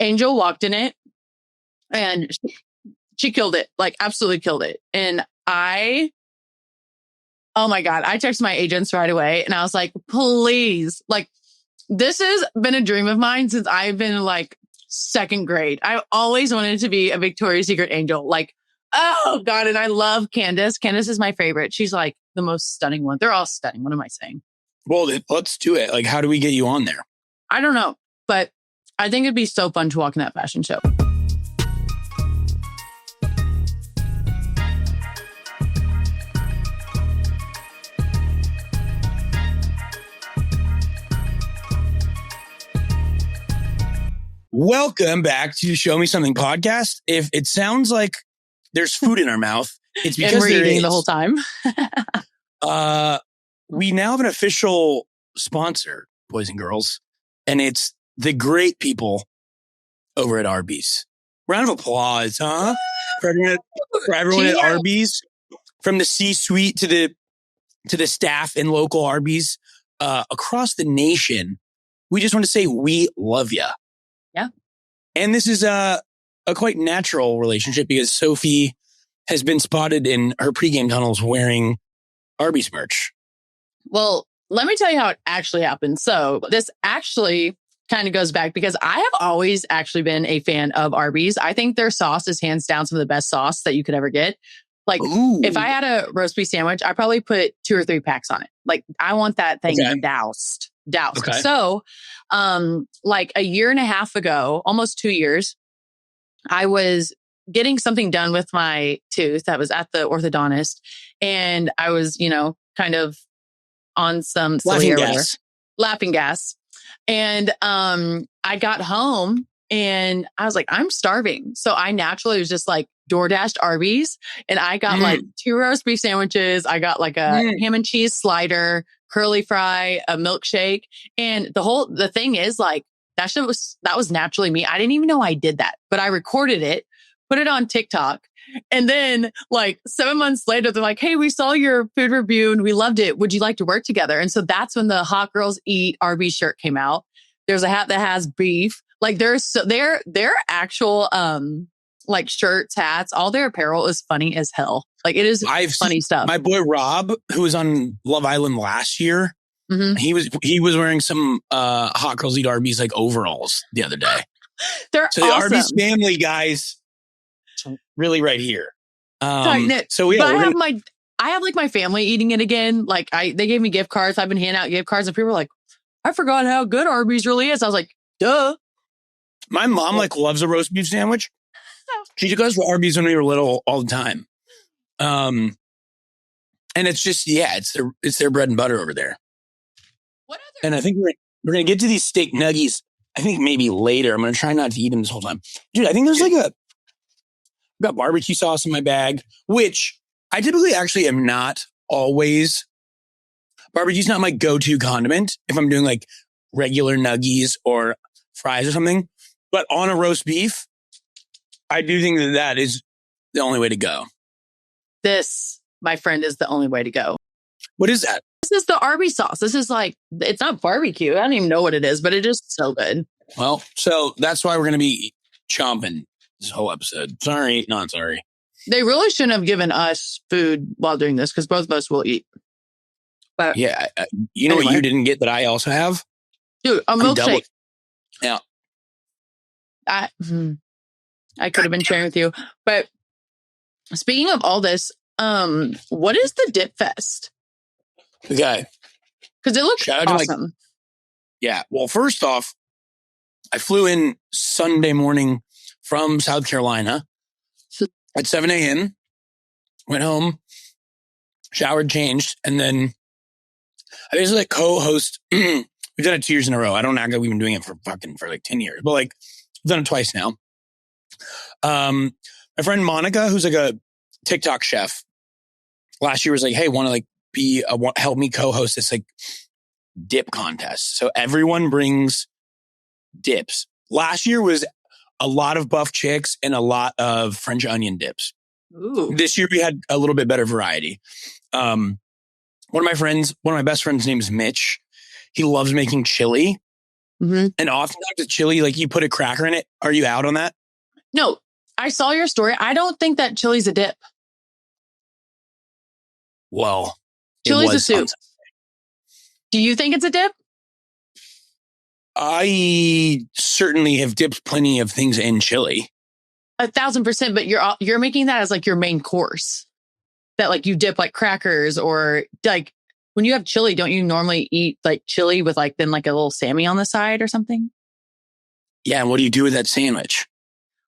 Angel walked in it and she killed it, like absolutely killed it. And oh my God, I texted my agents right away and I was like, please, like, this has been a dream of mine since I've been like second grade. I always wanted to be a Victoria's Secret angel. Like, oh God. And I love Candace. Candace is my favorite. She's like the most stunning one. They're all stunning. What am I saying? Well, let's do it. Like, how do we get you on there? I don't know, but I think it'd be so fun to walk in that fashion show. Welcome back to Show Me Something podcast. If it sounds like there's food in our mouth, it's because we're eating the whole time. We now have an official sponsor, boys and girls, and it's the great people over at Arby's. Round of applause, huh? For everyone at Arby's, from the C-suite to the staff in local Arby's across the nation. We just want to say we love you. Yeah. And this is a quite natural relationship because Sophie has been spotted in her pregame tunnels wearing Arby's merch. Well, let me tell you how it actually happened. So this actually kind of goes back because I have always actually been a fan of Arby's. I think their sauce is hands down some of the best sauce that you could ever get. Like, if I had a roast beef sandwich, I probably put 2 or 3 packs on it. Like, I want that thing doused. Okay. So, like a year and a half ago, almost 2 years, I was getting something done with my tooth. I was at the orthodontist and I was, kind of on some laughing gas. And, I got home and I was like, I'm starving. So I naturally was just like DoorDashed Arby's and I got like 2 roast beef sandwiches. I got like a ham and cheese slider, curly fry, a milkshake. And the thing is like, that was naturally me. I didn't even know I did that, but I recorded it, put it on TikTok. And then like 7 months later, they're like, hey, we saw your food review and we loved it. Would you like to work together? And so that's when the Hot Girls Eat Arby's shirt came out. There's a hat that has beef. Like their actual, like shirts, hats, all their apparel is funny as hell. Like it is funny stuff. My boy Rob, who was on Love Island last year, he was wearing some Hot Girls Eat Arby's like overalls the other day. They're so awesome. The Arby's family guys, really right here. So yeah, I have like my family eating it again. Like they gave me gift cards. I've been handing out gift cards, and people were like, "I forgot how good Arby's really is." I was like, "Duh." My mom like loves a roast beef sandwich. She goes to Arby's when we were little all the time. And it's just, it's their bread and butter over there. And I think we're going to get to these steak nuggies, I think maybe later. I'm going to try not to eat them this whole time. Dude, I think there's I've got barbecue sauce in my bag, which I typically actually am not always. Barbecue's not my go-to condiment if I'm doing like regular nuggies or fries or something. But on a roast beef, I do think that is the only way to go. This, my friend, is the only way to go. What is that? This is the Arby's sauce. This is like, it's not barbecue. I don't even know what it is, but it is so good. Well, so that's why we're going to be chomping this whole episode. Sorry, not sorry. They really shouldn't have given us food while doing this because both of us will eat. But yeah, you know what you didn't get that I also have? Dude, a milkshake. Yeah. I could have been sharing with you. But speaking of all this, what is the Dip Fest? Okay. Because it looks awesome. Yeah. Well, first off, I flew in Sunday morning from South Carolina at 7 a.m. Went home, showered, changed, and then I basically co-host. We've done it 2 years in a row. I don't act like we've been doing it for like 10 years, but like I've done it twice now. My friend Monica, who's like a TikTok chef, last year was like, hey, want to like help me co-host this like dip contest. So everyone brings dips. Last year was a lot of buff chicks and a lot of French onion dips. Ooh. This year we had a little bit better variety. One of my best friends' name is Mitch. He loves making chili. Mm-hmm. And oftentimes with chili, like you put a cracker in it. Are you out on that? No, I saw your story. I don't think that chili's a dip. Well, Chili's a soup. Do you think it's a dip? I certainly have dipped plenty of things in chili. 1,000%, but you're making that as like your main course. That like you dip like crackers or like when you have chili, don't you normally eat like chili with like then like a little Sammy on the side or something? Yeah, and what do you do with that sandwich?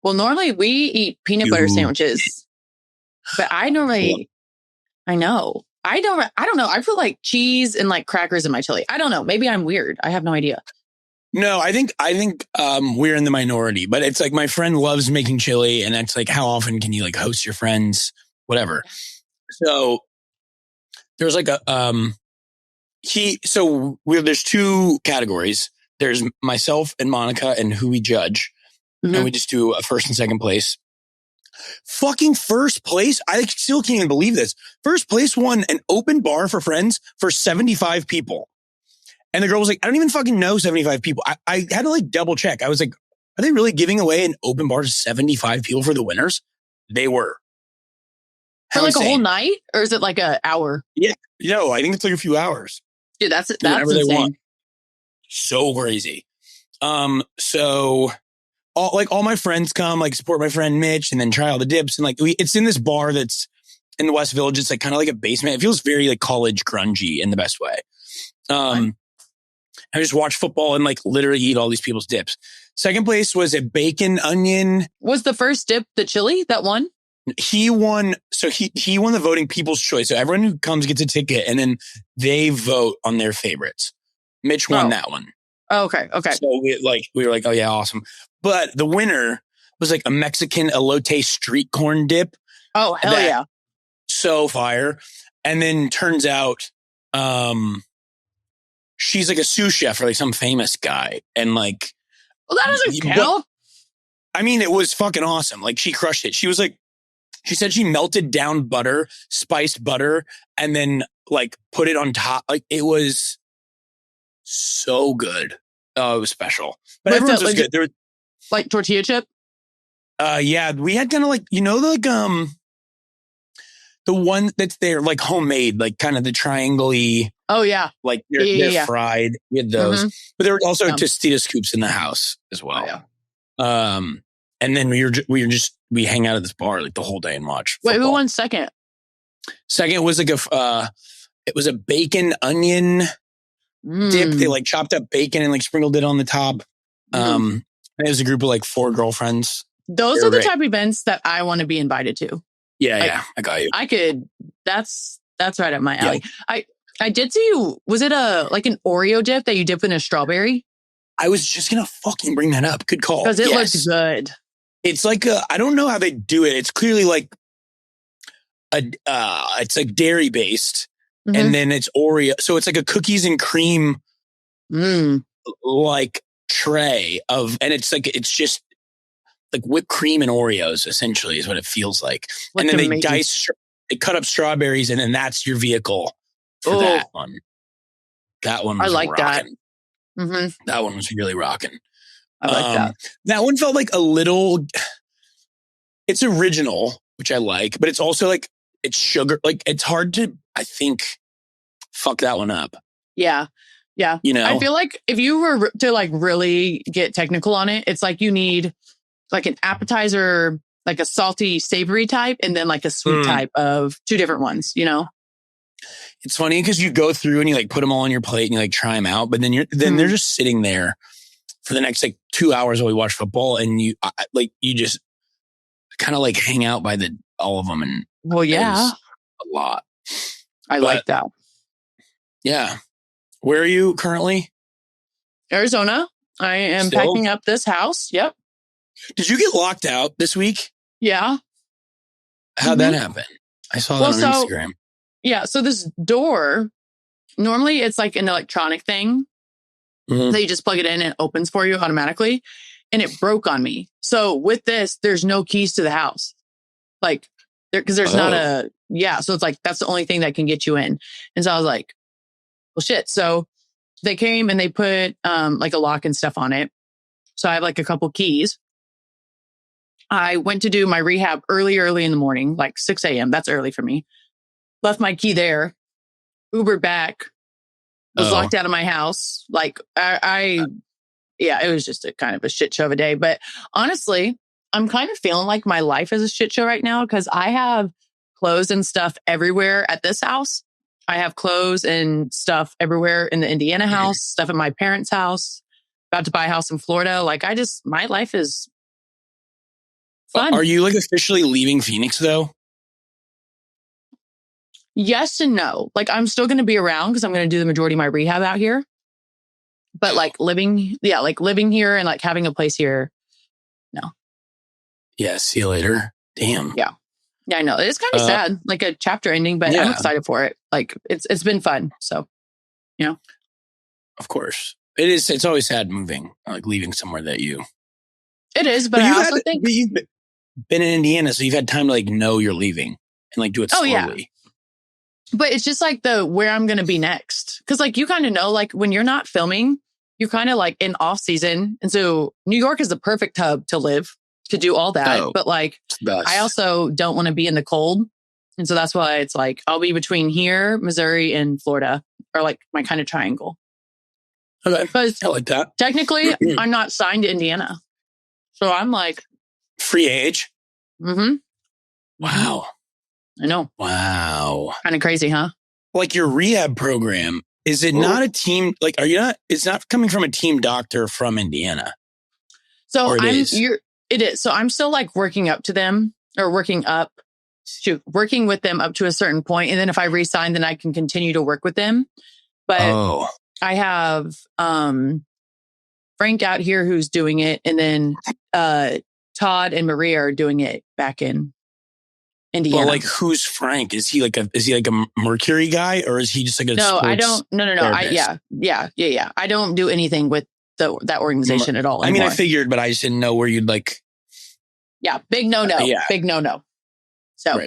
Well, normally we eat peanut butter sandwiches, but I know. I don't know. I put like cheese and like crackers in my chili. I don't know. Maybe I'm weird. I have no idea. No, I think we're in the minority, but it's like my friend loves making chili, and it's like how often can you like host your friends, whatever. So there's like there's two categories. There's myself and Monica and who we judge, and we just do a first and second place. Fucking first place. I still can't even believe this. First place won an open bar for friends for 75 people. And the girl was like, I don't even fucking know 75 people. I had to like double check. I was like, are they really giving away an open bar to 75 people for the winners? They were. For like a whole night? Or is it like an hour? Yeah. No, I think it's like a few hours. Dude, that's insane. So crazy. So all my friends come, like support my friend Mitch and then try all the dips. And like, it's in this bar that's in the West Village. It's like kind of like a basement. It feels very like college grungy in the best way. I just watch football and like literally eat all these people's dips. Second place was a bacon onion. Was the first dip the chili that won? He won. So he won the voting People's Choice. So everyone who comes gets a ticket and then they vote on their favorites. Mitch won that one. Oh, okay. Okay. So we were like, oh yeah, awesome. But the winner was like a Mexican elote street corn dip. Oh, hell yeah. So fire. And then turns out, she's like a sous chef for like some famous guy. And like, well, that doesn't count. I mean, it was fucking awesome. Like she crushed it. She said she melted down butter, spiced butter, and then like put it on top. Like it was so good. Oh, it was special. But everyone's was good. There was like tortilla chip. Yeah, we had kind of like, like the one that's there, like homemade, like kind of the triangle-y. Oh yeah, like they're fried. We had those, but there were also Tostitos scoops in the house as well. Oh, yeah. And then we hang out at this bar like the whole day and watch football. Wait, who won second? Second was like it was a bacon onion dip. They like chopped up bacon and like sprinkled it on the top. And it was a group of like 4 girlfriends. Those are the type of events that I want to be invited to. Yeah, like, yeah, I got you. I could. That's right up my alley. Yeah. I did see you. Was it like an Oreo dip that you dip in a strawberry? I was just gonna fucking bring that up. Good call. Because it looks good. It's like I don't know how they do it. It's clearly like it's like dairy based, and then it's Oreo. So it's like a cookies and cream, like tray of, and it's just like whipped cream and Oreos. Essentially, is what it feels like. And then they they cut up strawberries, and then that's your vehicle for that one. That one was rocking. That. That one was really rocking. I like that. That one felt like a little. It's original, which I like, but it's also like it's sugar. Like it's hard to, I think, fuck that one up. Yeah, yeah. I feel like if you were to like really get technical on it, it's like you need like an appetizer, like a salty, savory type, and then like a sweet type of 2 different ones. It's funny because you go through and you like put them all on your plate and you like try them out, but then they're just sitting there for the next like 2 hours while we watch football, and you just kind of like hang out by all of them. And yeah, a lot. I like that. Yeah. Where are you currently? Arizona. I am packing up this house. Yep. Did you get locked out this week? Yeah. How'd that happen? I saw that on Instagram. Yeah. So this door, normally it's like an electronic thing. So you just plug it in and it opens for you automatically. And it broke on me. So with this, there's no keys to the house. Like, because there's not so it's like, that's the only thing that can get you in. And so I was like, well, shit. So they came and they put like a lock and stuff on it. So I have like a couple keys. I went to do my rehab early in the morning, like 6 a.m. That's early for me. Left my key there, Ubered back, was locked out of my house. Like yeah, it was just a kind of a shit show of a day. But honestly, I'm kind of feeling like my life is a shit show right now because I have clothes and stuff everywhere at this house. I have clothes and stuff everywhere in the Indiana house, stuff at my parents' house, about to buy a house in Florida. Like my life is fun. Are you like officially leaving Phoenix though? Yes and no. Like I'm still going to be around because I'm going to do the majority of my rehab out here. But like living here and like having a place here, no. Yeah, see you later. Damn. Yeah, I know. It's kind of sad, like a chapter ending, but I'm excited for it. Like it's been fun. So, Of course. It is. It's always sad moving, like leaving somewhere that you. It is, but I also think you've been in Indiana, so you've had time to like know you're leaving and like do it slowly. Yeah. But it's just like where I'm going to be next. Cause like, you kind of know, like when you're not filming, you're kind of like in off season. And so New York is the perfect hub to live, to do all that. But like, I also don't want to be in the cold. And so that's why it's like, I'll be between here, Missouri and Florida are like my kind of triangle. Okay. But I like that. Technically I'm not signed to Indiana. So I'm like. Free age? Mm-hmm. Wow. I know. Wow. Kind of crazy, huh? Like your rehab program, is it not a team? Like, it's not coming from a team doctor from Indiana. So it is. So I'm still like working with them up to a certain point. And then if I resign, then I can continue to work with them. But I have Frank out here who's doing it. And then Todd and Maria are doing it back in Indiana. Well, like who's Frank? Is he like a Mercury guy, or is he just like a No, I don't. No. Yeah. I don't do anything with that organization at all anymore. I mean, I figured, but I just didn't know where you'd like. Yeah, big no. Big no. So,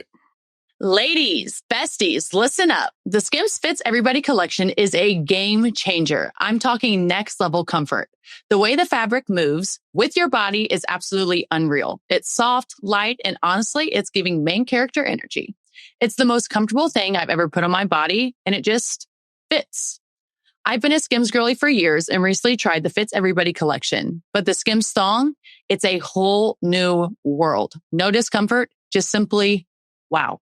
ladies, besties, listen up. The Skims Fits Everybody collection is a game changer. I'm talking next level comfort. The way the fabric moves with your body is absolutely unreal. It's soft, light, and honestly, it's giving main character energy. It's the most comfortable thing I've ever put on my body, and it just fits. I've been a Skims girly for years and recently tried the Fits Everybody collection. But the Skims thong, it's a whole new world. No discomfort, just simply wow.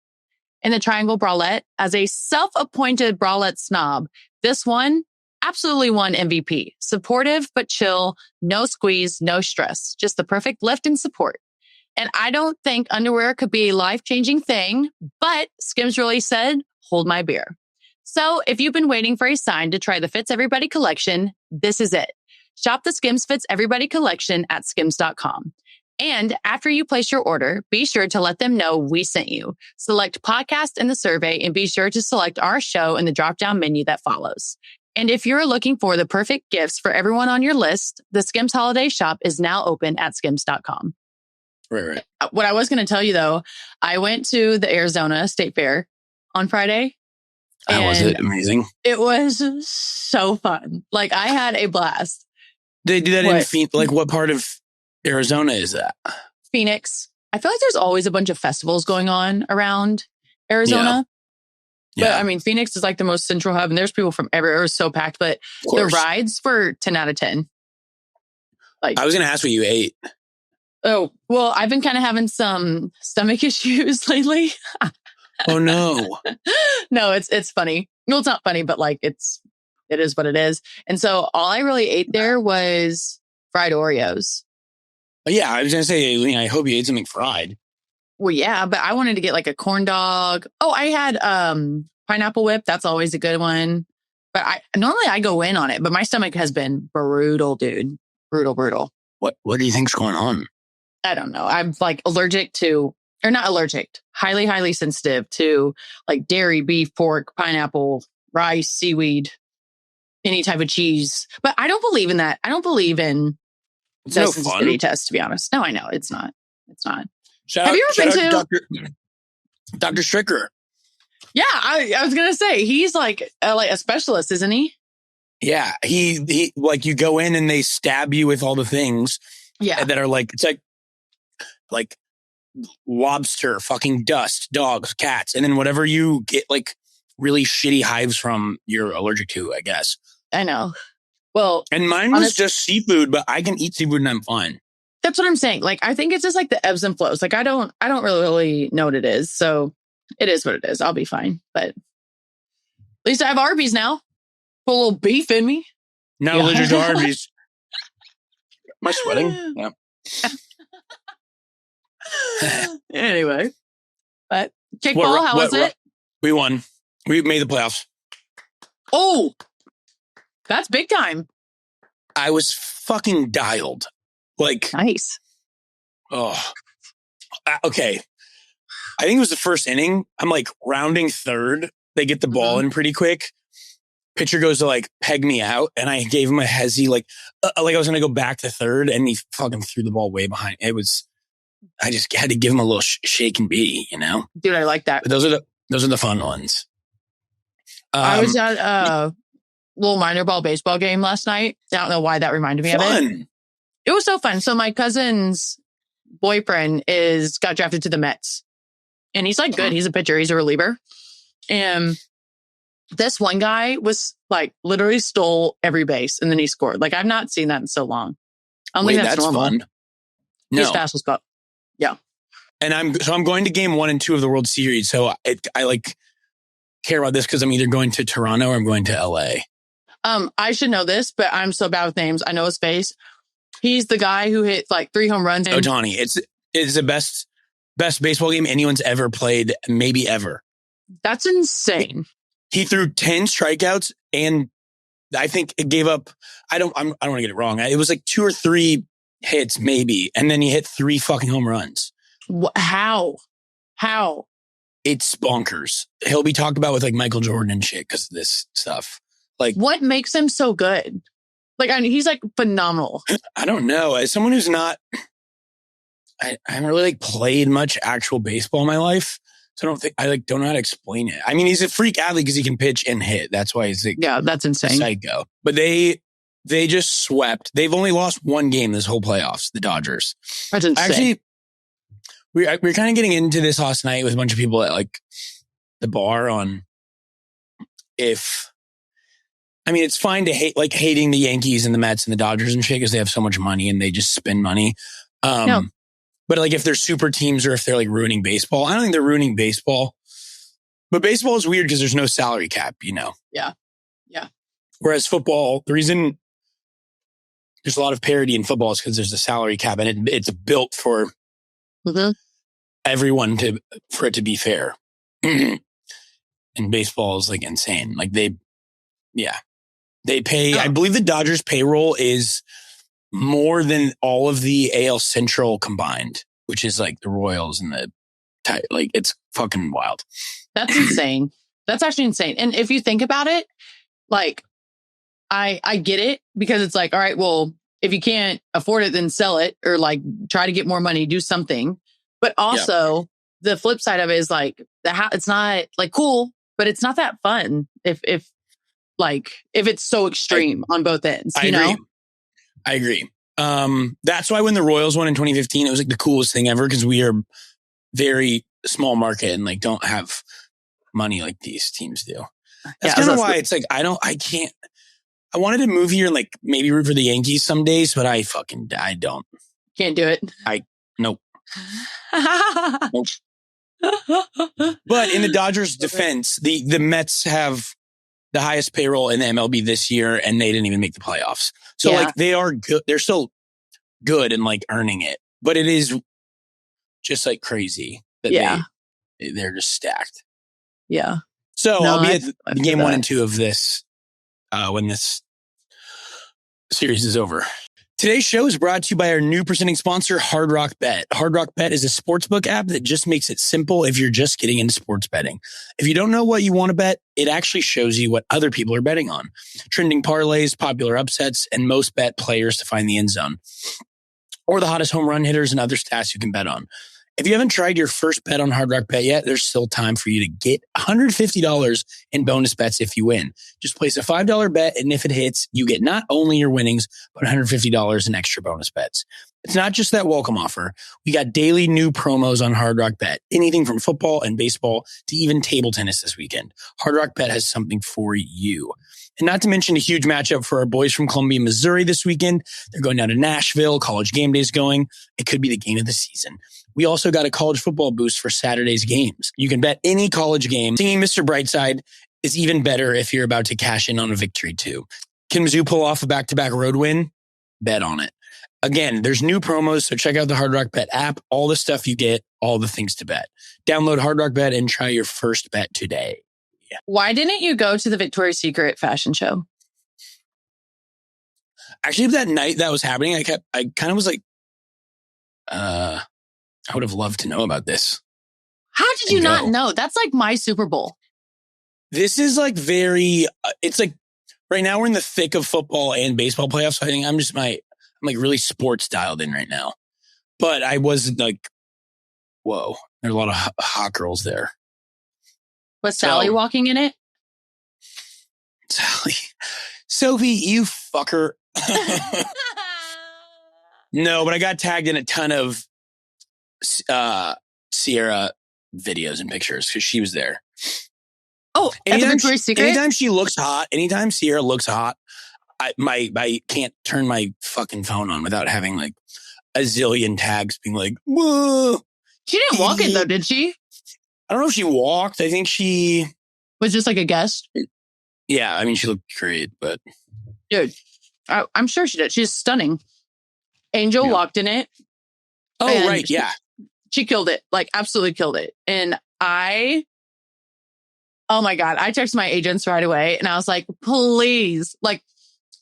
And the triangle bralette, as a self-appointed bralette snob, this one absolutely won MVP. Supportive but chill, no squeeze, no stress. Just the perfect lift and support. And I don't think underwear could be a life-changing thing, but Skims really said, hold my beer. So if you've been waiting for a sign to try the Fits Everybody collection, this is it. Shop the Skims Fits Everybody collection at skims.com. And after you place your order, be sure to let them know we sent you. Select podcast in the survey and be sure to select our show in the drop-down menu that follows. And if you're looking for the perfect gifts for everyone on your list, the Skims Holiday Shop is now open at skims.com. Right. What I was going to tell you, though, I went to the Arizona State Fair on Friday. How was it? Amazing. It was so fun. Like, I had a blast. They do that in Phoenix. Like, what part of Arizona is that? Phoenix. I feel like there's always a bunch of festivals going on around Arizona. Yeah. But I mean, Phoenix is like the most central hub and there's people from everywhere. It was so packed, but the rides were 10 out of 10. Like, I was going to ask what you ate. Oh, well, I've been kind of having some stomach issues lately. Oh, no. No, it's funny. Well, it's not funny, but like it is what it is. And so all I really ate there was fried Oreos. Yeah, I was going to say, I hope you ate something fried. Well, yeah, but I wanted to get like a corn dog. Oh, I had pineapple whip. That's always a good one. But normally I go in on it, but my stomach has been brutal, dude. Brutal. What do you think's going on? I don't know. I'm like highly, highly sensitive to like dairy, beef, pork, pineapple, rice, seaweed, any type of cheese. But I don't believe in that. I don't believe in the sensitivity test, to be honest. No, I know. It's not. Have you ever been to Dr. Stricker? Yeah, I was going to say, he's like a specialist, isn't he? Yeah, he like you go in and they stab you with all the things that are like, it's like lobster, fucking dust, dogs, cats, and then whatever you get like really shitty hives from, you're allergic to, I guess. I know. Well, and mine was just seafood, but I can eat seafood and I'm fine. That's what I'm saying. Like, I think it's just like the ebbs and flows. Like, I don't really know what it is. So it is what it is. I'll be fine. But at least I have Arby's now. Put a little beef in me. Now allergic to Arby's. Am I sweating? Yeah. Anyway, but kickball, how was it? We won. We made the playoffs. Oh, that's big time. I was fucking dialed. Like, nice. Oh, okay. I think it was the first inning. I'm like rounding third. They get the ball in pretty quick. Pitcher goes to like peg me out, and I gave him a hezzy, like I was going to go back to third, and he fucking threw the ball way behind. I just had to give him a little shake and be, you know? Dude, I like that. But those are the fun ones. I was at a little minor ball baseball game last night. I don't know why that reminded me of it. It was so fun. So my cousin's boyfriend got drafted to the Mets, and he's like good. He's a pitcher. He's a reliever. And this one guy was like literally stole every base, and then he scored. Like, I've not seen that in so long. I don't think that's normal. Fun. No. He's fast as fuck. Yeah. And I'm going to game 1 and 2 of the World Series. So I like care about this because I'm either going to Toronto or I'm going to LA. I should know this, but I'm so bad with names. I know his face. He's the guy who hit like 3 home runs. Ohtani. It's the best baseball game anyone's ever played, maybe ever. That's insane. He threw 10 strikeouts, and I think it gave up. I don't want to get it wrong. It was like 2 or 3 hits, maybe, and then he hit 3 fucking home runs. How? It's bonkers. He'll be talked about with like Michael Jordan and shit because of this stuff. Like, what makes him so good? Like, I mean, he's like phenomenal. I don't know. As someone who's not, I haven't really like played much actual baseball in my life. So I don't know how to explain it. I mean, he's a freak athlete because he can pitch and hit. That's why he's like, that's insane. Psycho. But they just swept. They've only lost 1 game this whole playoffs, the Dodgers. That's insane. Actually, we're kind of getting into this last night with a bunch of people at like the bar on it's fine to hating the Yankees and the Mets and the Dodgers and shit because they have so much money and they just spend money. No. But like if they're super teams or if they're like ruining baseball, I don't think they're ruining baseball. But baseball is weird because there's no salary cap, you know? Yeah. Whereas football, the reason there's a lot of parity in football is because there's a salary cap and it's built for everyone for it to be fair. And baseball is like insane. Like they pay, I believe the Dodgers payroll is more than all of the AL Central combined, which is like the Royals and like it's fucking wild. That's insane. That's actually insane. And if you think about it, like I get it because it's like, all right, well, if you can't afford it, then sell it or like try to get more money, do something. But also the flip side of it is like it's not like cool, but it's not that fun if it's so extreme on both ends. I agree. That's why when the Royals won in 2015, it was like the coolest thing ever because we are very small market and like don't have money like these teams do. That's kind of why it's like I wanted to move here and like maybe root for the Yankees some days, but I don't. Can't do it. Nope. Nope. But in the Dodgers' defense, the Mets have the highest payroll in the MLB this year, and they didn't even make the playoffs. So like they are good. They're still good and like earning it, but it is just like crazy that they're just stacked. Yeah. So I'll be at game 1 and 2 of this when this series is over. Today's show is brought to you by our new presenting sponsor, Hard Rock Bet. Hard Rock Bet is a sportsbook app that just makes it simple if you're just getting into sports betting. If you don't know what you want to bet, it actually shows you what other people are betting on. Trending parlays, popular upsets, and most bet players to find the end zone. Or the hottest home run hitters and other stats you can bet on. If you haven't tried your first bet on Hard Rock Bet yet, there's still time for you to get $150 in bonus bets if you win. Just place a $5 bet, and if it hits, you get not only your winnings, but $150 in extra bonus bets. It's not just that welcome offer. We got daily new promos on Hard Rock Bet. Anything from football and baseball to even table tennis this weekend. Hard Rock Bet has something for you. And not to mention a huge matchup for our boys from Columbia, Missouri this weekend. They're going down to Nashville. College game day's going. It could be the game of the season. We also got a college football boost for Saturday's games. You can bet any college game. Singing Mr. Brightside is even better if you're about to cash in on a victory too. Can Mizzou pull off a back-to-back road win? Bet on it. Again, there's new promos, so check out the Hard Rock Bet app. All the stuff you get, all the things to bet. Download Hard Rock Bet and try your first bet today. Yeah. Why didn't you go to the Victoria's Secret fashion show? Actually, that night that was happening, I kind of was like, I would have loved to know about this. How did you not know? That's like my Super Bowl. This is like very, it's like right now we're in the thick of football and baseball playoffs. So I think I'm like really sports dialed in right now. But I was like, whoa, there's a lot of hot girls there. Was Sally walking in it? Sally. Sophie, you fucker. No, but I got tagged in a ton of Sierra videos and pictures because she was there. Oh, at the Victoria's Secret? Anytime she looks hot, anytime Sierra looks hot, I can't turn my fucking phone on without having like a zillion tags being like, whoa. She didn't walk in though, did she? I don't know if she walked. I think she was just like a guest. Yeah, I mean, she looked great, but dude, I'm sure she did. She's stunning. Angel walked in it. Oh, right. Yeah. She killed it. Like, absolutely killed it. And oh my God, I texted my agents right away and I was like, please, like,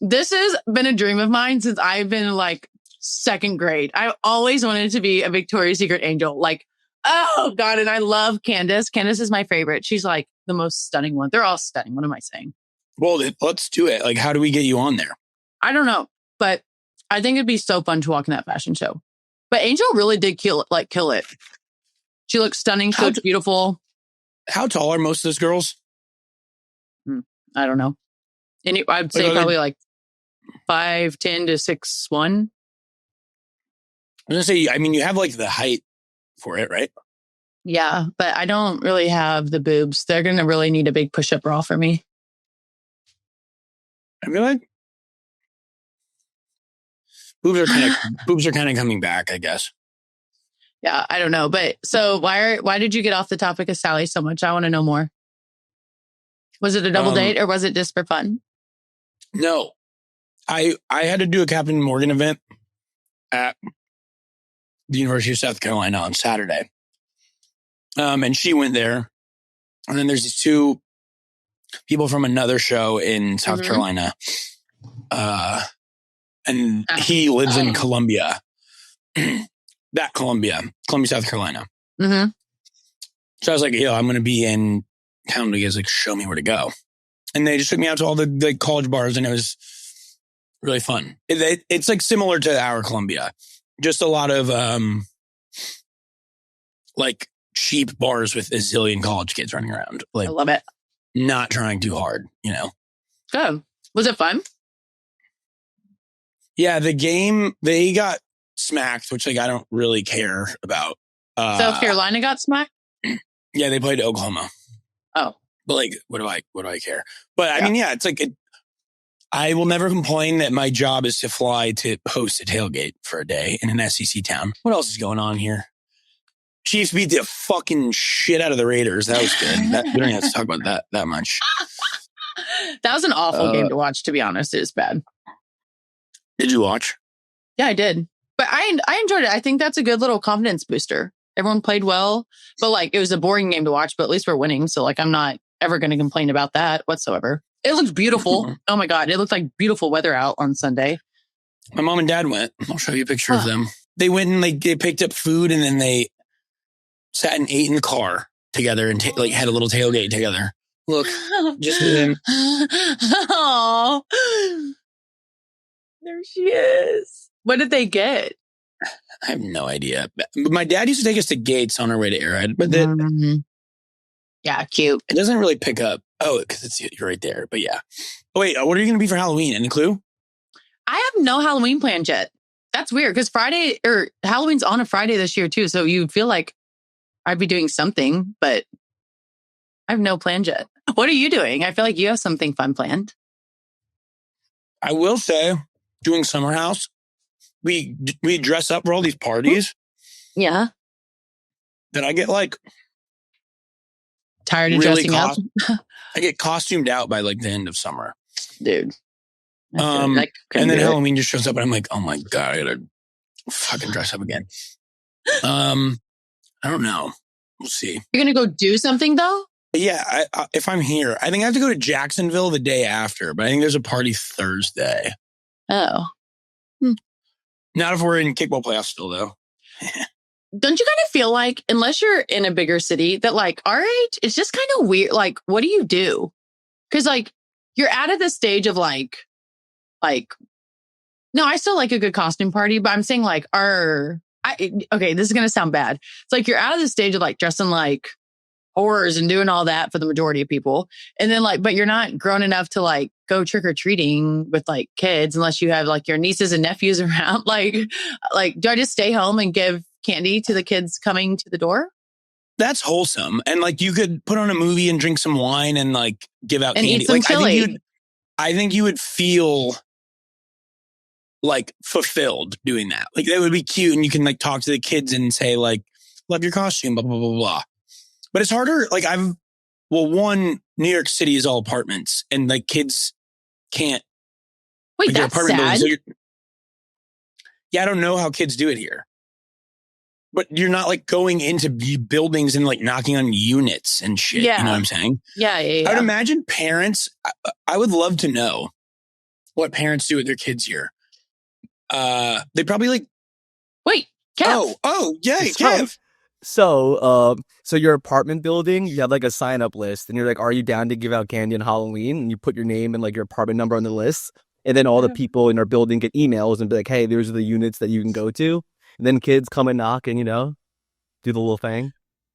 this has been a dream of mine since I've been like second grade. I always wanted to be a Victoria's Secret angel. Like, oh God. And I love Candace. Candace is my favorite. She's like the most stunning one. They're all stunning. What am I saying? Well, let's do it. Like, how do we get you on there? I don't know, but I think it'd be so fun to walk in that fashion show. But Angel really did kill it. She looks stunning. She looks beautiful. How tall are most of those girls? I don't know. I'd say probably like 5'10" to 6'1". I was gonna say, I mean, you have like the height for it, right? Yeah, but I don't really have the boobs. They're gonna really need a big push-up bra for me. I feel like boobs are kind of coming back, I guess. Yeah, I don't know. But so why did you get off the topic of Sally so much? I want to know more. Was it a double date or was it just for fun? No. I had to do a Captain Morgan event at the University of South Carolina on Saturday. And she went there. And then there's these two people from another show in South Carolina. And he lives in Columbia. Columbia, South Carolina. Mm-hmm. So I was like, I'm going to be in town. You guys like show me where to go. And they just took me out to all the college bars and it was really fun. It's like similar to our Columbia. Just a lot of like cheap bars with a zillion college kids running around. Like, I love it. Not trying too hard, you know. Good. Was it fun? Yeah, the game, they got smacked, which like I don't really care about. South Carolina got smacked? Yeah, they played Oklahoma. Oh. But like, what do I care? But I mean, yeah, it's like I will never complain that my job is to fly to host a tailgate for a day in an SEC town. What else is going on here? Chiefs beat the fucking shit out of the Raiders. That was good. We don't have to talk about that much. That was an awful game to watch, to be honest. It was bad. Did you watch? Yeah, I did. But I enjoyed it. I think that's a good little confidence booster. Everyone played well, but like it was a boring game to watch, but at least we're winning. So like I'm not ever going to complain about that whatsoever. It looked beautiful. Oh my God. It looked like beautiful weather out on Sunday. My mom and dad went. I'll show you a picture of them. They went and they picked up food and then they sat and ate in the car together and like had a little tailgate together. Look, just with him. Oh, there she is. What did they get? I have no idea. My dad used to take us to Gates on our way to Arrowhead, but yeah, cute. It doesn't really pick up. Oh, because you're right there. But yeah. Oh, wait, what are you going to be for Halloween? Any clue? I have no Halloween planned yet. That's weird because Halloween's on a Friday this year too. So you feel like I'd be doing something, but I have no plan yet. What are you doing? I feel like you have something fun planned. I will say, doing Summer House, we dress up for all these parties. Yeah. That I get like tired of really dressing up. I get costumed out by like the end of summer, dude. And then Halloween just shows up, and I'm like, oh my god, I gotta fucking dress up again. I don't know. We'll see. You're gonna go do something though? Yeah, if I'm here, I think I have to go to Jacksonville the day after, but I think there's a party Thursday. Oh. Not if we're in kickball playoffs still, though. Don't you kind of feel like, unless you're in a bigger city, that like our age, it's just kind of weird. Like, what do you do? Because like you're out of the stage of like, no, I still like a good costume party, but I'm saying like okay, this is going to sound bad. It's like you're out of the stage of like dressing like horrors and doing all that for the majority of people. And then like, but you're not grown enough to like go trick or treating with like kids unless you have like your nieces and nephews around. Like, do I just stay home and give candy to the kids coming to the door? That's wholesome. And like you could put on a movie and drink some wine and like give out candy. Eat some chili. I think you would feel like fulfilled doing that. Like that would be cute. And you can like talk to the kids and say like, love your costume, blah, blah, blah, blah. But it's harder. Like New York City is all apartments and like kids can't. Wait, like, that's sad. Yeah, I don't know how kids do it here. But you're not like going into buildings and like knocking on units and shit. Yeah. You know what I'm saying? Yeah. I would imagine parents, I would love to know what parents do with their kids here. They probably like. Wait, Kev. Oh, yeah, Kev. So your apartment building, you have like a sign up list and you're like, are you down to give out candy on Halloween? And you put your name and like your apartment number on the list. And then all the people in our building get emails and be like, hey, these are the units that you can go to. And then kids come and knock and, do the little thing.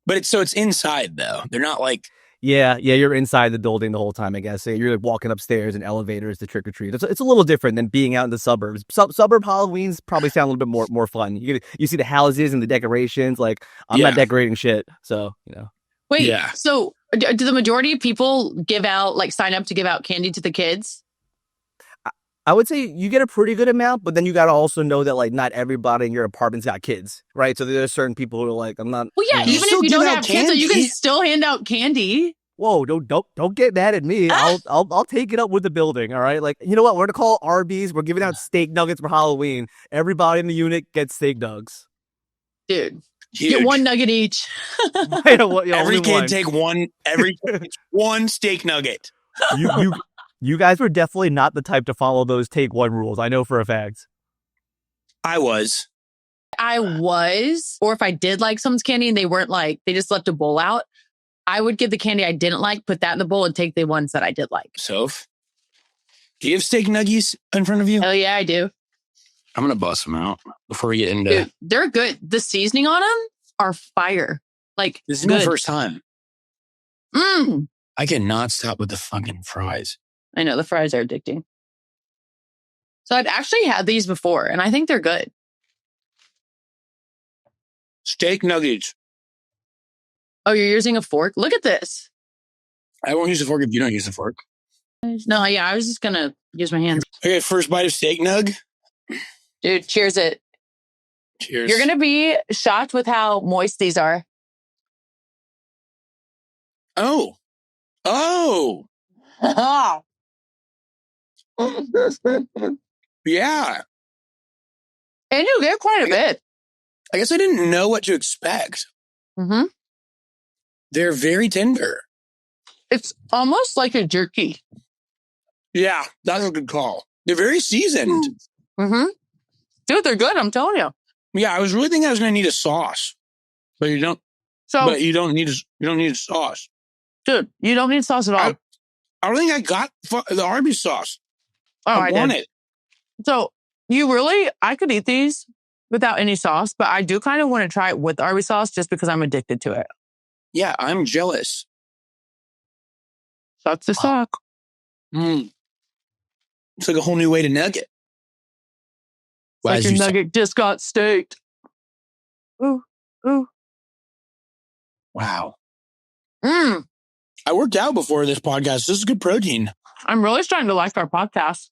But it's inside though. They're not like. Yeah, you're inside the building the whole time, I guess. You're like walking upstairs in elevators to trick or treat. It's a little different than being out in the suburbs. Suburb Halloweens probably sound a little bit more fun. You see the houses and the decorations. Like I'm not decorating shit, so Wait, so do the majority of people sign up to give out candy to the kids? I would say you get a pretty good amount, but then you got to also know that like not everybody in your apartment's got kids, right? So there's certain people who are like, I'm not. Well, yeah, even if you don't have kids, so you can still hand out candy. Whoa, don't get mad at me. I'll take it up with the building. All right, like you know what? We're gonna call Arby's. We're giving out steak nuggets for Halloween. Everybody in the unit gets steak nugs. Dude, get one nugget each. Every kid take one. One steak nugget. You guys were definitely not the type to follow those take one rules. I know for a fact. I was. Or if I did like someone's candy and they weren't like, they just left a bowl out, I would give the candy I didn't like, put that in the bowl and take the ones that I did like. Soph, do you have steak nuggies in front of you? Hell yeah, I do. I'm going to bust them out before we get into. Dude, they're good. The seasoning on them are fire. Like, this is my first time. I cannot stop with the fucking fries. I know, the fries are addicting. So I've actually had these before, and I think they're good. Steak nuggets. Oh, you're using a fork? Look at this. I won't use a fork if you don't use a fork. No, yeah, I was just going to use my hands. Okay, first bite of steak nug. Dude, cheers it. Cheers. You're going to be shocked with how moist these are. Oh. Yeah. And you get quite a bit. I guess I didn't know what to expect. Mm-hmm. They're very tender. It's almost like a jerky. Yeah, that's a good call. They're very seasoned. Mm-hmm. Dude, they're good, I'm telling you. Yeah, I was really thinking I was going to need a sauce. But you don't. But you don't need a sauce. Dude, you don't need sauce at all. I don't think I got the Arby's sauce. Oh, I want did. it. So I could eat these without any sauce, but I do kind of want to try it with Arby sauce just because I'm addicted to it. Yeah, I'm jealous. That's the sock. It's like a whole new way to nugget. It's like your nugget just got staked. Ooh. Wow. I worked out before this podcast. This is good protein. I'm really starting to like our podcast.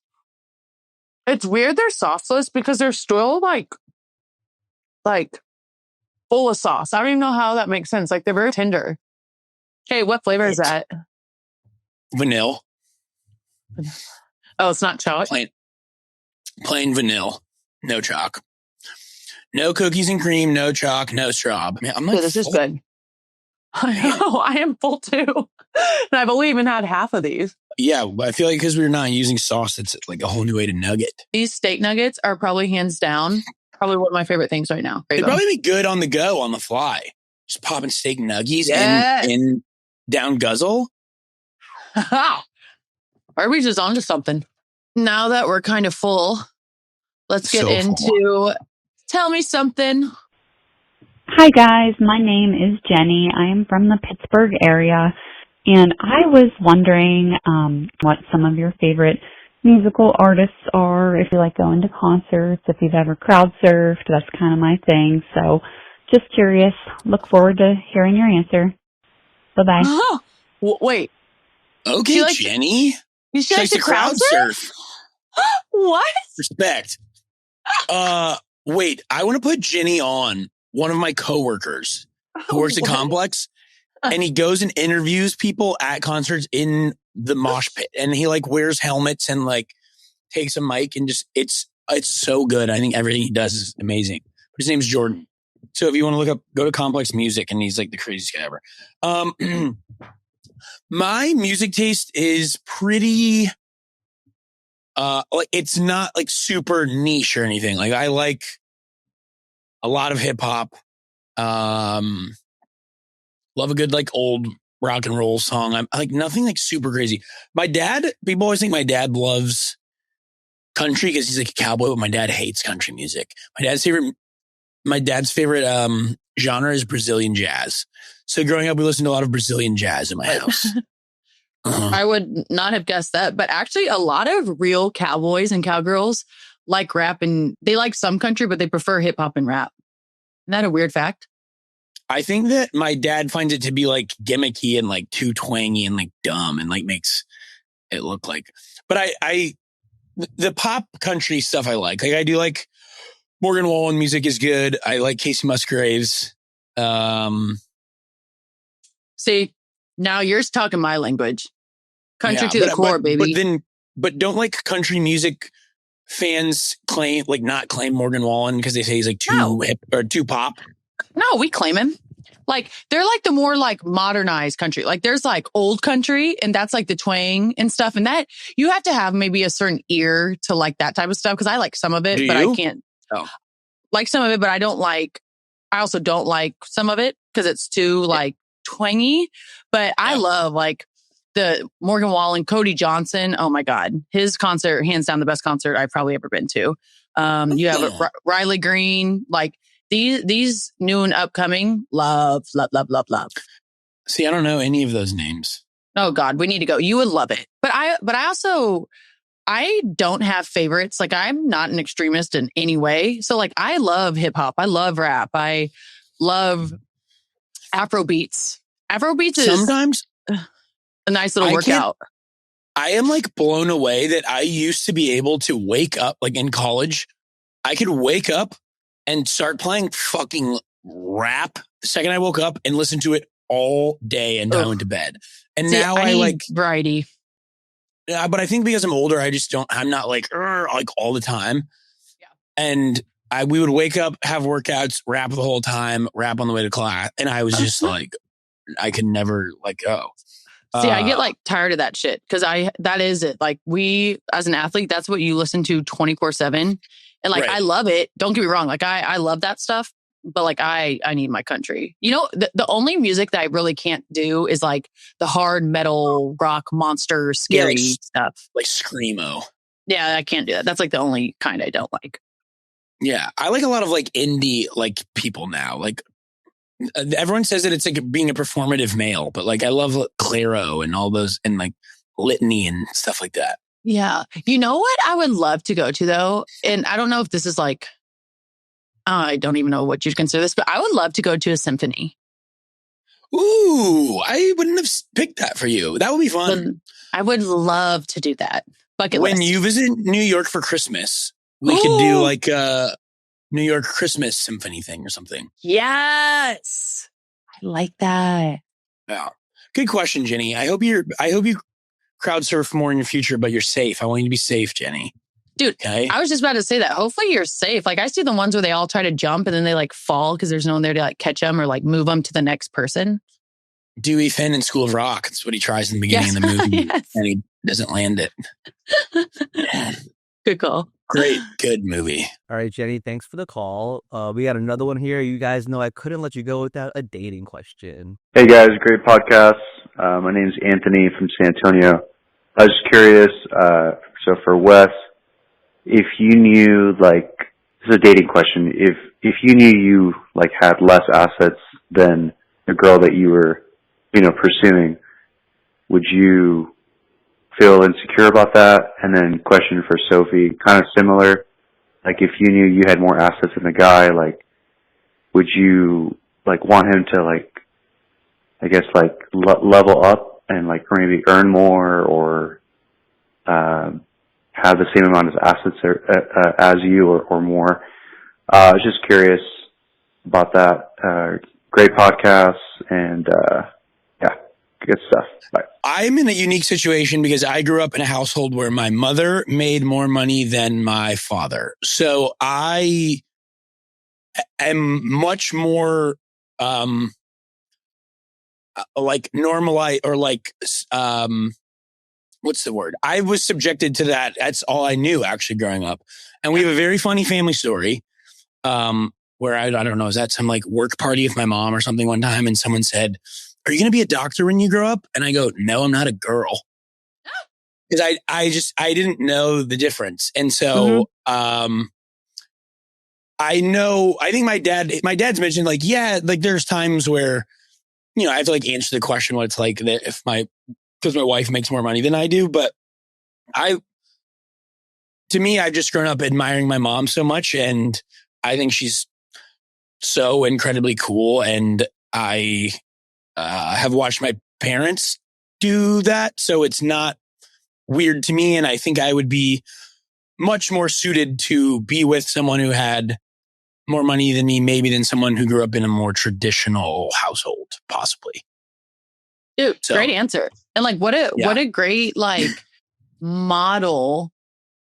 It's weird they're sauceless because they're still like full of sauce. I don't even know how that makes sense. Like they're very tender. Hey, what flavor is that? Vanilla. Oh, it's not chocolate? Plain vanilla. No chalk. No cookies and cream, no chalk, no straw. Man, I'm like, this is good. I know. I am full too. And I've only even had half of these. Yeah, I feel like because we're not using sauce, it's like a whole new way to nugget. These steak nuggets are probably hands down probably one of my favorite things right now. They'd probably be good on the go, on the fly. Just popping steak nuggies in down guzzle. Arby's is onto something. Now that we're kind of full, let's get into Tell Me Something. Hi guys, my name is Jenny. I am from the Pittsburgh area, and I was wondering what some of your favorite musical artists are, if you like going to concerts, if you've ever crowd surfed. That's kind of my thing. So just curious. Look forward to hearing your answer. Bye-bye. Oh, wait. Okay, Jenny. She likes to crowd surf? What? Respect. Wait, I want to put Jenny on. One of my coworkers who works at Complex, and he goes and interviews people at concerts in the mosh pit, and he like wears helmets and like takes a mic and just it's so good. I think everything he does is amazing. His name's Jordan. So if you want to look up, go to Complex Music, and he's like the craziest guy ever. My music taste is pretty like it's not like super niche or anything. Like I like a lot of hip hop. Love a good like old rock and roll song. I'm like nothing like super crazy. My dad, people always think my dad loves country because he's like a cowboy, but my dad hates country music. My dad's favorite genre is Brazilian jazz. So growing up, we listened to a lot of Brazilian jazz in my house. I would not have guessed that, but actually a lot of real cowboys and cowgirls like rap, and they like some country, but they prefer hip hop and rap. Isn't that a weird fact? I think that my dad finds it to be like gimmicky and like too twangy and like dumb and like makes it look like, but the pop country stuff I like I do like Morgan Wallen music is good. I like Casey Musgraves. See, now you're talking my language. Country to the core, baby. But don't like country music fans not claim Morgan Wallen because they say he's like too hip or too pop? No, we claim him. Like they're like the more like modernized country. Like there's like old country, and that's like the twang and stuff. And that you have to have maybe a certain ear to like that type of stuff. Because I like some of it, but I can't like some of it. But I also don't like some of it because it's too like twangy. But I love like the Morgan Wallen, Cody Johnson. Oh my God. His concert, hands down the best concert I've probably ever been to. You have Riley Green, like these new and upcoming, love. See, I don't know any of those names. Oh God, we need to go. You would love it. But I don't have favorites. Like I'm not an extremist in any way. So like I love hip hop. I love rap. I love Afrobeats. Afrobeats is sometimes a nice little workout. I am like blown away that I used to be able to wake up like in college. I could wake up and start playing fucking rap the second I woke up and listen to it all day until I went to bed. And now I like variety. Yeah, but I think because I'm older, I'm not like all the time. Yeah. And we would wake up, have workouts, rap the whole time, rap on the way to class. And I was just like, I could never let go. See, I get like tired of that shit because that is it. Like we, as an athlete, that's what you listen to 24/7. And like, I love it. Don't get me wrong. Like I love that stuff, but like I need my country. You know, the only music that I really can't do is like the hard metal rock monster scary stuff. Like screamo. Yeah, I can't do that. That's like the only kind I don't like. Yeah. I like a lot of like indie like people now. Like everyone says that it's like being a performative male, but like I love Claro and all those and like Litany and stuff like that. Yeah. You know what I would love to go to though? And I don't know if this is like, I don't even know what you'd consider this, but I would love to go to a symphony. Ooh, I wouldn't have picked that for you. That would be fun. I would love to do that. Bucket when list. you visit New York for Christmas, we could do like a New York Christmas symphony thing or something. Yes. I like that. Yeah. Good question, Jenny. I hope you crowd surf more in your future, but you're safe. I want you to be safe, Jenny. Dude, okay? I was just about to say that. Hopefully you're safe. Like I see the ones where they all try to jump and then they like fall because there's no one there to like catch them or like move them to the next person. Dewey Finn in School of Rock. That's what he tries in the beginning of the movie. And he doesn't land it. Yeah. Good call. Great. Good movie. All right, Jenny, thanks for the call. We got another one here. You guys know I couldn't let you go without a dating question. Hey guys, great podcast. My name's Anthony from San Antonio. I was just curious, so for Wes, if you knew, like, this is a dating question, if you knew you, like, had less assets than the girl that you were, pursuing, would you feel insecure about that? And then question for Sophie, kind of similar, like, if you knew you had more assets than the guy, like, would you, like, want him to, like, I guess, like, level up and, like, maybe earn more or have the same amount of assets as you or more? I was just curious about that. Great podcast and, yeah, good stuff. Bye. I'm in a unique situation because I grew up in a household where my mother made more money than my father. So I am much more like normalized or like what's the word? I was subjected to that. That's all I knew actually growing up. And we have a very funny family story where I don't know, is that some like work party with my mom or something one time? And someone said, "Are you going to be a doctor when you grow up?" And I go, "No, I'm not a girl." Because I didn't know the difference. And so I think my dad's mentioned like, yeah, like there's times where, I have to like answer the question what it's like that because my wife makes more money than I do. But to me, I've just grown up admiring my mom so much. And I think she's so incredibly cool. And I have watched my parents do that. So it's not weird to me. And I think I would be much more suited to be with someone who had more money than me, maybe than someone who grew up in a more traditional household, possibly. Dude, great answer. And like, what a great like model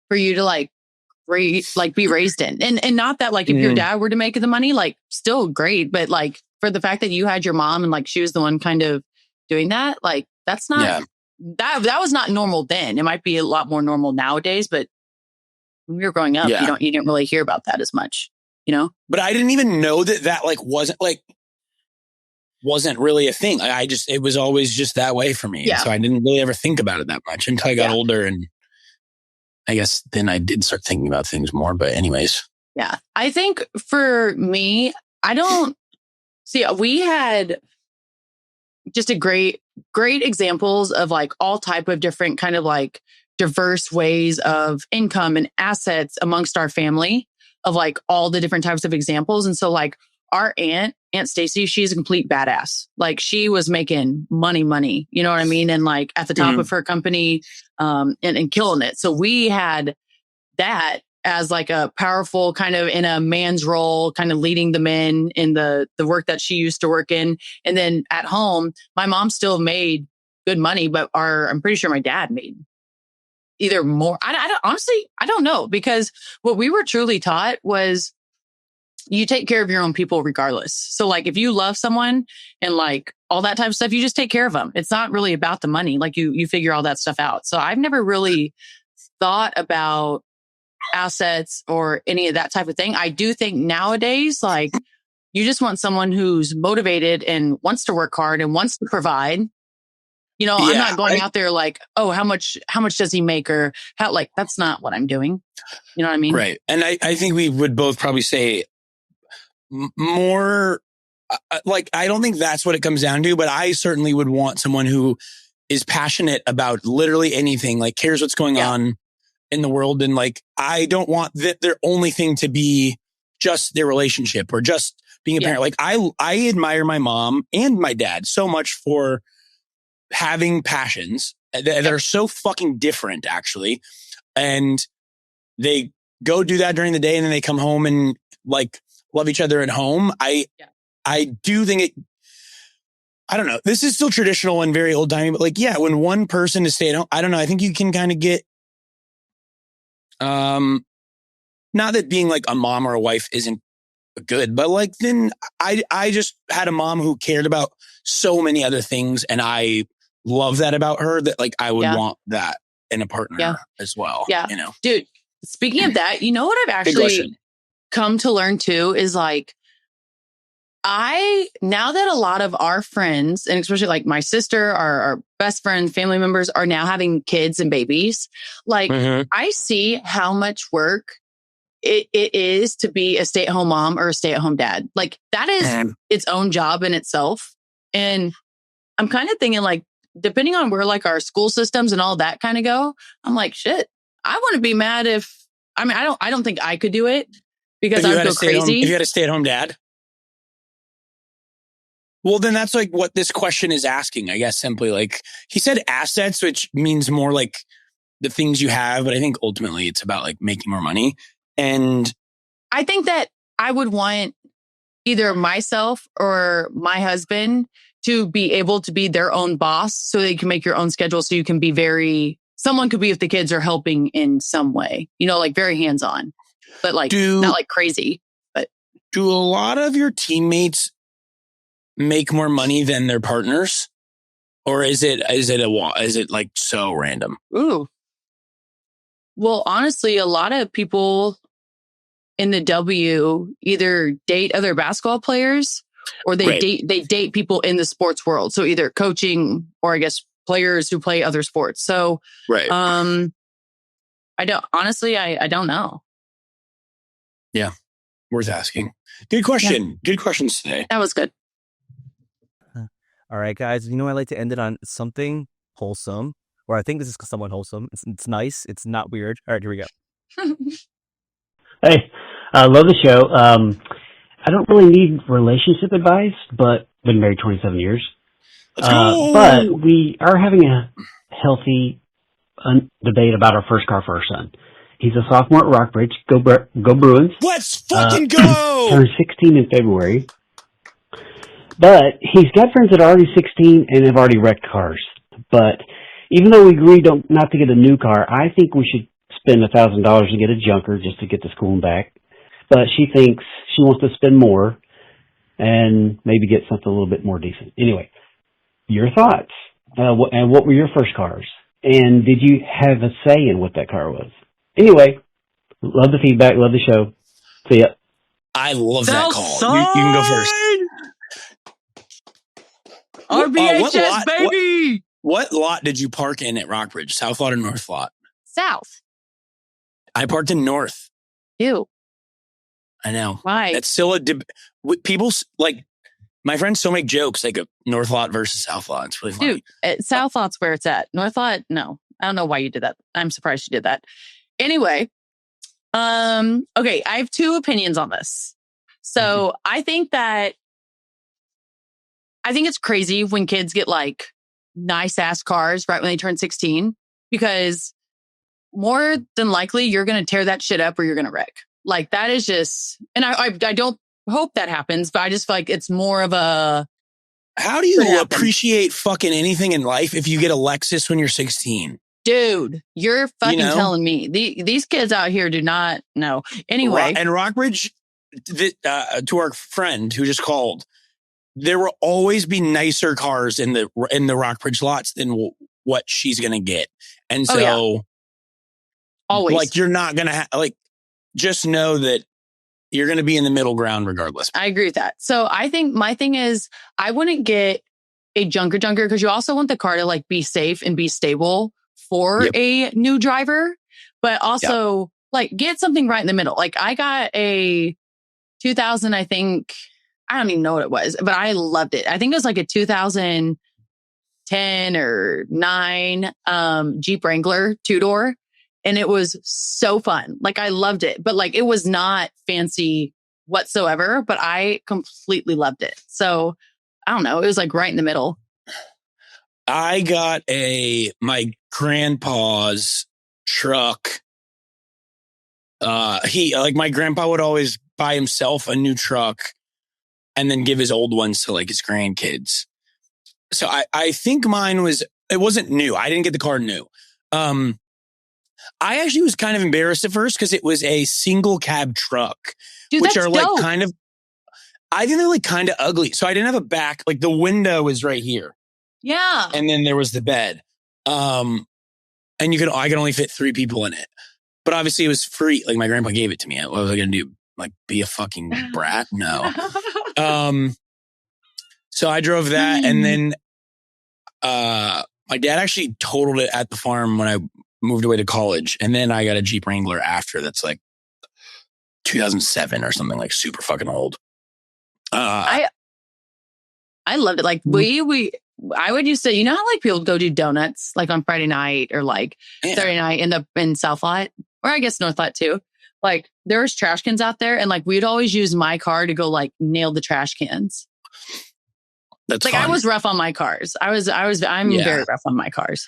for you to like be raised in. And not that like if your dad were to make the money, like still great, but like for the fact that you had your mom and like she was the one kind of doing that, like that's not that was not normal then. It might be a lot more normal nowadays, but when we were growing up, you didn't really hear about that as much, But I didn't even know that like wasn't really a thing. It was always just that way for me. Yeah. So I didn't really ever think about it that much until I got older. And I guess then I did start thinking about things more. But anyways. Yeah. I think for me, we had just a great examples of like all type of different kind of like diverse ways of income and assets amongst our family of like all the different types of examples. And so like our Aunt Stacy, she's a complete badass. Like she was making money, you know what I mean? And like at the top of her company, and killing it. So we had that as like a powerful kind of in a man's role, kind of leading the men in the work that she used to work in. And then at home, my mom still made good money, but I'm pretty sure my dad made either more. I don't know, because what we were truly taught was you take care of your own people regardless. So like if you love someone and like all that type of stuff, you just take care of them. It's not really about the money. Like you figure all that stuff out. So I've never really thought about assets or any of that type of thing. I do think nowadays, like you just want someone who's motivated and wants to work hard and wants to provide. You know, I'm not going out there like, oh, how much does he make, or how, like, that's not what I'm doing. You know what I mean? Right. And I think we would both probably say more, like, I don't think that's what it comes down to, but I certainly would want someone who is passionate about literally anything, like cares what's going on in the world. And like, I don't want their only thing to be just their relationship or just being a parent. Like I admire my mom and my dad so much for having passions that are so fucking different, actually. And they go do that during the day and then they come home and like love each other at home. I do think it, I don't know. This is still traditional and very old timey, but like, yeah, when one person is stay at home, I don't know. I think you can kind of get, not that being like a mom or a wife isn't good, but like, then I just had a mom who cared about so many other things. And I love that about her, that like, I would want that in a partner as well. Yeah. You know, dude, speaking of that, you know what I've actually come to learn too is like, now that a lot of our friends, and especially like my sister, our best friend, family members are now having kids and babies, like I see how much work it is to be a stay-at-home mom or a stay-at-home dad. Like that is its own job in itself. And I'm kind of thinking like, depending on where like our school systems and all that kind of go, I'm like, shit, I wouldn't be mad if, I mean, I don't think I could do it because I would go crazy. If you had a stay-at-home dad? Well, then that's like what this question is asking, I guess, simply like he said assets, which means more like the things you have. But I think ultimately it's about like making more money. And I think that I would want either myself or my husband to be able to be their own boss so they can make your own schedule. So you can be someone could be if the kids are helping in some way, you know, like very hands-on, but like not like crazy. But do a lot of your teammates make more money than their partners, or is it like so random? Ooh, well, honestly, a lot of people in the W either date other basketball players or they date people in the sports world. So either coaching or I guess players who play other sports. So I don't know. Yeah, worth asking. Good question. Yeah. Good questions today. That was good. All right, guys. You know, I like to end it on something wholesome, or I think this is somewhat wholesome. It's nice. It's not weird. All right, here we go. Hey, I love the show. I don't really need relationship advice, but been married 27 years. Let's go! But we are having a healthy debate about our first car for our son. He's a sophomore at Rockbridge. Go Bruins. Let's fucking go! Turned 16 in February. But he's got friends that are already 16 and have already wrecked cars. But even though we agreed not to get a new car, I think we should spend $1,000 and get a junker just to get to school and back. But she thinks she wants to spend more and maybe get something a little bit more decent. Anyway, your thoughts. And what were your first cars? And did you have a say in what that car was? Anyway, love the feedback. Love the show. See ya. I love that call. You can go first. RBHS, baby! What lot did you park in at Rockbridge? South lot or North lot? South. I parked in North. Ew. I know. Why? That's still people like my friends still make jokes like a North lot versus South lot. It's really funny. Dude, South lot's where it's at. North lot, no. I don't know why you did that. I'm surprised you did that. Anyway, okay, I have two opinions on this. So I think it's crazy when kids get like nice ass cars right when they turn 16, because more than likely you're going to tear that shit up or you're going to wreck. Like that is just, and I don't hope that happens, but I just feel like it's more of a. How do you appreciate fucking anything in life if you get a Lexus when you're 16? Dude, you're fucking telling me. These kids out here do not know. Anyway. And Rockbridge, to our friend who just called, there will always be nicer cars in the Rockbridge lots than what she's going to get. And so always, like, you're not going to just know that you're going to be in the middle ground regardless. I agree with that. So I think my thing is I wouldn't get a junker because you also want the car to like be safe and be stable for a new driver, but also like get something right in the middle. Like I got a 2000, I think, I don't even know what it was, but I loved it. I think it was like a 2010 or 9 Jeep Wrangler 2-door. And it was so fun. Like I loved it, but like it was not fancy whatsoever, but I completely loved it. So I don't know. It was like right in the middle. I got my grandpa's truck. My grandpa would always buy himself a new truck and then give his old ones to like his grandkids. So I think mine it wasn't new. I didn't get the car new. I actually was kind of embarrassed at first because it was a single cab truck, dude, which are like dope. I think they're like kind of ugly. So I didn't have a back, like the window is right here. Yeah. And then there was the bed. And I could only fit 3 people in it. But obviously it was free. Like my grandpa gave it to me. What was I going to do? Like be a fucking brat? No. So I drove that. And then my dad actually totaled it at the farm when I moved away to college. And then I got a Jeep Wrangler after that's like 2007 or something, like super fucking old. I loved it. Like I would used to, you know how like people go do donuts like on Friday night or like Saturday night in South Lot, or I guess North Lot too. Like there was trash cans out there and like we'd always use my car to go like nail the trash cans. That's like fun. I was rough on my cars. I'm very rough on my cars.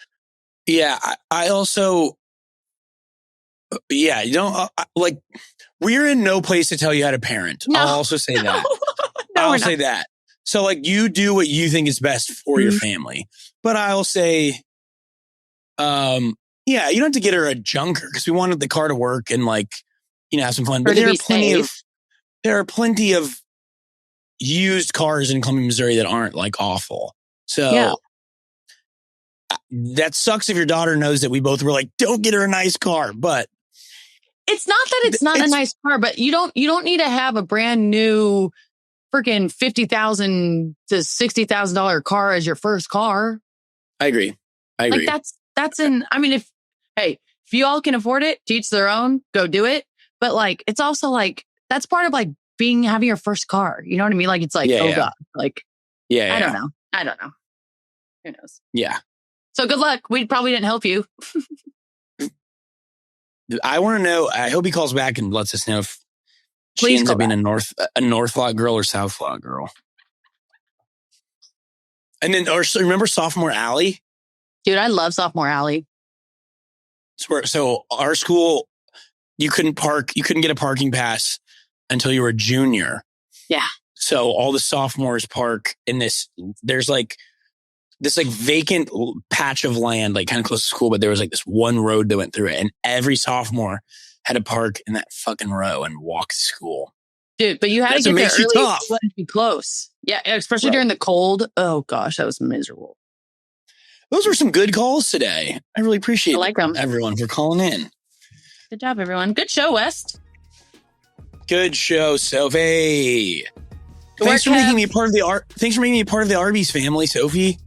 Yeah. I also, you don't like, we're in no place to tell you how to parent. No. I'll also say that. I'll say that. So like you do what you think is best for your family. But I'll say, you don't have to get her a junker because we wanted the car to work and like, have some fun. But there are plenty of used cars in Columbia, Missouri that aren't like awful. So that sucks if your daughter knows that we both were like, don't get her a nice car. But it's not that it's not a nice car, but you don't need to have a brand new freaking $50,000 to $60,000 car as your first car. I agree. Like if you all can afford it, teach their own, go do it. But like, it's also like, that's part of like having your first car. You know what I mean? Like, it's like, God, like, I don't know. Who knows? Yeah. So good luck. We probably didn't help you. I want to know, I hope he calls back and lets us know if she ends up being a North Lot girl or South Lot girl. And then, remember Sophomore Alley? Dude, I love Sophomore Alley. So our school, you couldn't get a parking pass until you were a junior. Yeah. So all the sophomores park in there's like this like vacant patch of land, like kind of close to school, but there was like this one road that went through it. And every sophomore had to park in that fucking row and walk to school. Dude, but you had to get there early. You wanted to be close. Yeah, especially during the cold. Oh gosh, that was miserable. Those were some good calls today. I really appreciate everyone for calling in. Good job, everyone. Good show, West. Good show, Sophie. Thanks for making me part of the Arby's family, Sophie.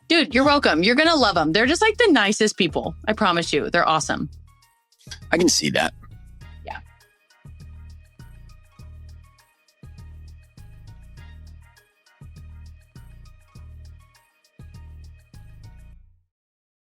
Dude, you're welcome. You're gonna love them. They're just like the nicest people. I promise you. They're awesome. I can see that.